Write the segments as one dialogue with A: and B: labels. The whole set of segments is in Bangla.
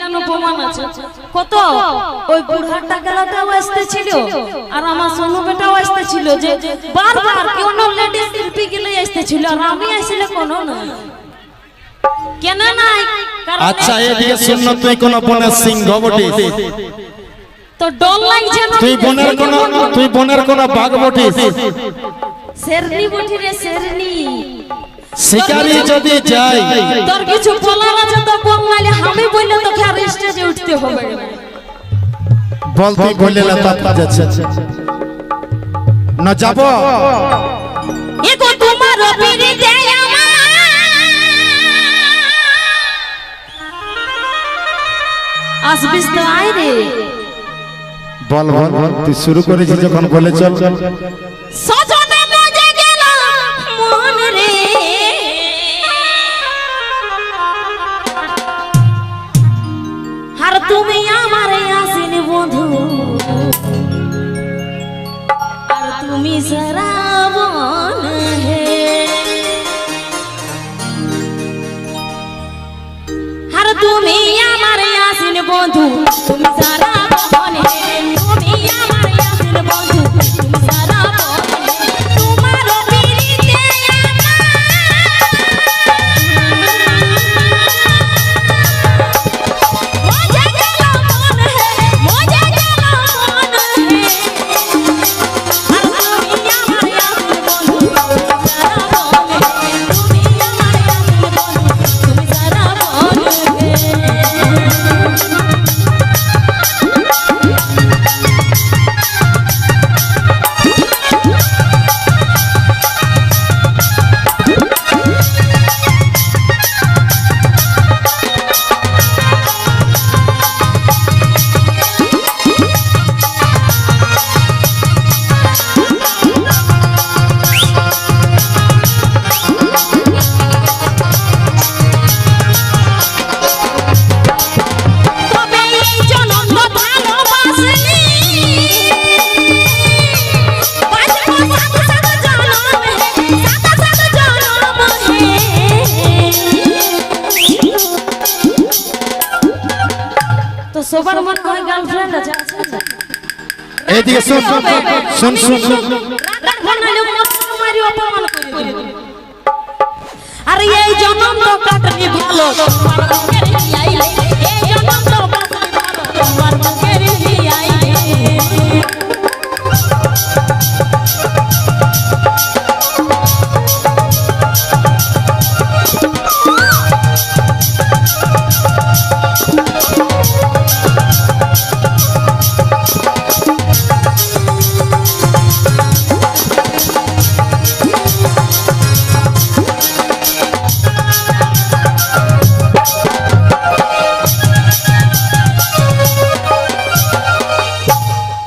A: মিলানো প্রমাণ আছে কত ওই বুড়াটা গেলাটাও আসতেছিল আর আমার সোনু বেটাও আসতেছিল যে বারবার কোন লেডিস শিল্পী গেলে আসতেছিল আর আমি আসলে কোনো না কেন নাই
B: আচ্ছা এদিকে শুন তুই কোন বনের সিংহ বটিস
A: তো ডল লাগছে না
B: তুই বনের কোন বাঘ বটিস
A: শেরনি বটি রে শেরনি
B: শিকারি যদি যাই
A: তোর কিছু বলার আছে তো বল নালে আমি বললে তোকে আর স্টেজে উঠতে হবে
B: বল তুই বললে লাতাত যাচ্ছে না যাব
A: এগো তোমার পিড়ি দে আমার আসবিস তো আই রে
B: বল বল তুই শুরু করেছিস যখন বলে চল
A: সজনে মজে গেল মন রে আর তুমি আমার আসিনি বন্ধু আর তুমি সরাবন হে আর তুমি আমার আসিনি বন্ধু তুমি সরাবন হে তুমি আমার আসিনি বন্ধু তুমি সরাবন তোমার পিরিতে মজে গেল মন হে মজে গেল মন হে আর তুমি আমার আসিনি বন্ধু তুমি সরাবন হে তুমি আমার আসিনি বন্ধু তুমি সরাবন হে তবে এই জনম ভালোবাসনি বাজবো সাথে সাথে জনম হে সাথে সাথে জনম হে তো সবার মন হয় গার্লফ্রেন্ড আছে
B: এদিকে শুন শুন শুন শুন
A: রাত বানালে মত মারি অপমান করে আরে এই জনম তো কাটনি ভালো তোমার বুকের আইলে এই জনম তো কাটনি ভালো তোমার বুকের আইলে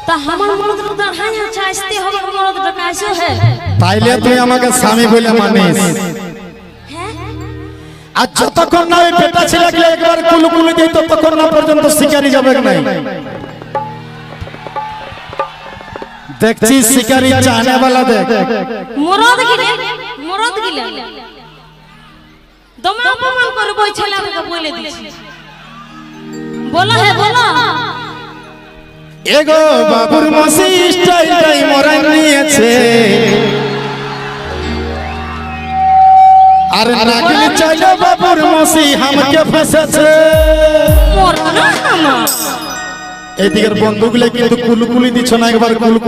A: তা আমার মরদ তো হায়া চাইতে হবে মরদ তো কাছে হে
B: তাইলে তুই আমাকে স্বামী বলে মানিস আর যতক্ষণ না ওই বেটা ছেলেকে একবার কুলুকুলি দিই ততক্ষণ না পর্যন্ত শিকারি যাবে নাই দেখছি শিকারি চাহনে वाला দেখ
A: মরদ গিলে দমা অপমান করব ওই ছেলেকে বলে দিছি বলো হে বলো
B: এগো বাবুর মসি স্টাইলটাই মরাই নিয়েছে আর নাগিন চাইলো বাবুর মসি আমাকে ফেসেছে
A: মরনা আমার
B: এদিকের বন্ধুগুলো কিন্তু কুলুকুলি দিছ না একবার কুলুকুলি